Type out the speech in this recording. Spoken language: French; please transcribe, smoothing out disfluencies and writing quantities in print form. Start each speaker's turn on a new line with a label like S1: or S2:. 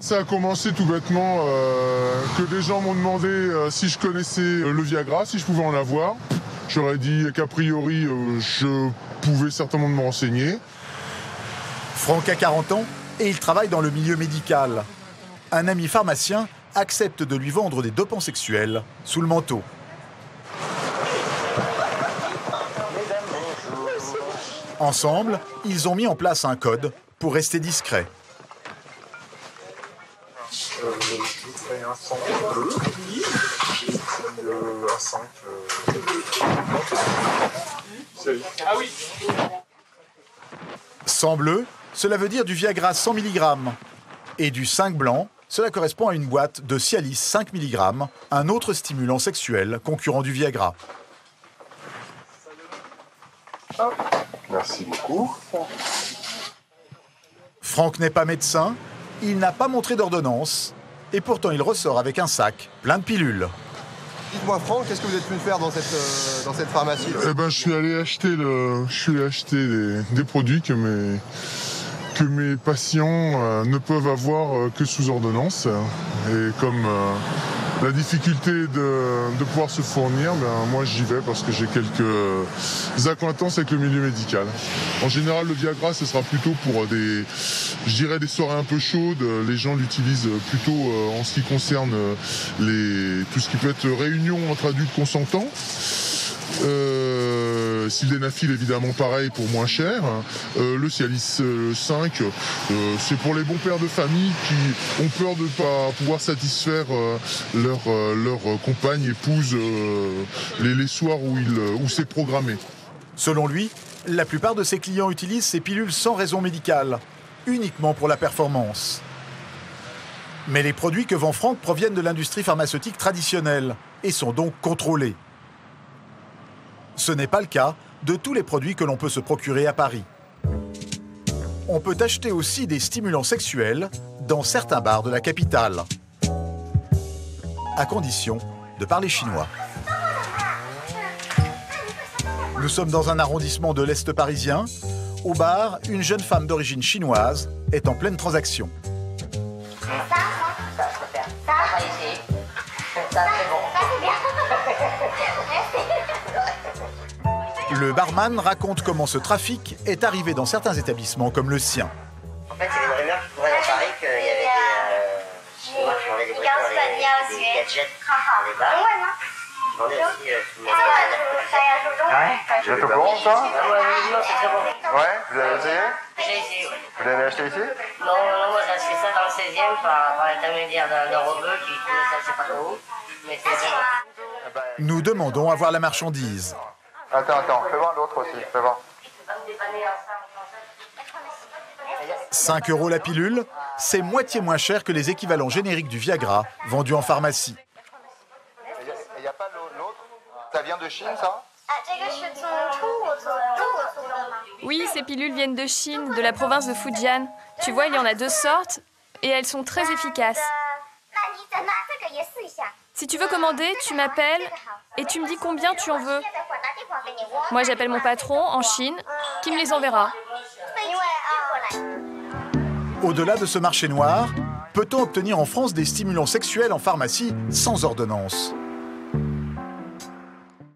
S1: Ça a commencé tout bêtement que des gens m'ont demandé si je connaissais le Viagra, si je pouvais en avoir. J'aurais dit qu'a priori, je pouvais certainement me renseigner.
S2: Franck a 40 ans et il travaille dans le milieu médical. Un ami pharmacien accepte de lui vendre des dopants sexuels sous le manteau. Ensemble, ils ont mis en place un code pour rester discrets.
S1: Un 100 bleu, un 5. Ah oui.
S2: 100 bleu, cela veut dire du Viagra 100 mg. Et du 5 blanc, cela correspond à une boîte de Cialis 5 mg, un autre stimulant sexuel concurrent du Viagra.
S1: Merci beaucoup.
S2: Franck n'est pas médecin, il n'a pas montré d'ordonnance, et pourtant il ressort avec un sac plein de pilules.
S3: Dites-moi Franck, qu'est-ce que vous êtes venu faire dans cette pharmacie?
S1: Je suis allé acheter, des produits que mes patients ne peuvent avoir que sous ordonnance. Et comme la difficulté de pouvoir se fournir, moi j'y vais parce que j'ai quelques acquaintances avec le milieu médical. En général, le Viagra, ce sera plutôt pour des soirées un peu chaudes. Les gens l'utilisent plutôt en ce qui concerne tout ce qui peut être réunion entre adultes consentants. Sildenafil évidemment pareil pour moins cher. Le Cialis 5 c'est pour les bons pères de famille qui ont peur de ne pas pouvoir satisfaire leur compagne, épouse les soirs où c'est programmé.
S2: Selon lui, la plupart de ses clients utilisent ces pilules sans raison médicale, uniquement pour la performance. Mais les produits que vend Franck proviennent de l'industrie pharmaceutique traditionnelle et sont donc contrôlés. Ce n'est pas le cas de tous les produits que l'on peut se procurer à Paris. On peut acheter aussi des stimulants sexuels dans certains bars de la capitale, à condition de parler chinois. Nous sommes dans un arrondissement de l'Est parisien. Au bar, une jeune femme d'origine chinoise est en pleine transaction. Le barman raconte comment ce trafic est arrivé dans certains établissements comme le sien.
S4: En fait, il y avait une rumeur qui courait dans Paris qu'il y avait des Chinois qui vendaient des bricoles, des gadgets dans les bars. Ils vendaient aussi sous les
S3: Ouais. Vous êtes au courant de ça?
S4: non, c'est très bon.
S3: Ouais, vous avez essayé?
S4: J'ai essayé, ouais.
S3: Vous l'avez acheté ici?
S4: Non, moi j'ai acheté ça dans le 16e par l'intermédiaire d'un rebeu qui trouvait ça, je sais pas trop où. Mais c'est très bon.
S2: Nous demandons à voir la marchandise.
S3: Attends, fais voir l'autre aussi, fais voir.
S2: 5 € la pilule, c'est moitié moins cher que les équivalents génériques du Viagra vendus en pharmacie.
S3: Il n'y a pas l'autre? Ça vient de Chine, ça?
S5: Oui, ces pilules viennent de Chine, de la province de Fujian. Tu vois, il y en a 2 sortes et elles sont très efficaces. Si tu veux commander, tu m'appelles et tu me dis combien tu en veux. Moi, j'appelle mon patron en Chine qui me les enverra.
S2: Au-delà de ce marché noir, peut-on obtenir en France des stimulants sexuels en pharmacie sans ordonnance ?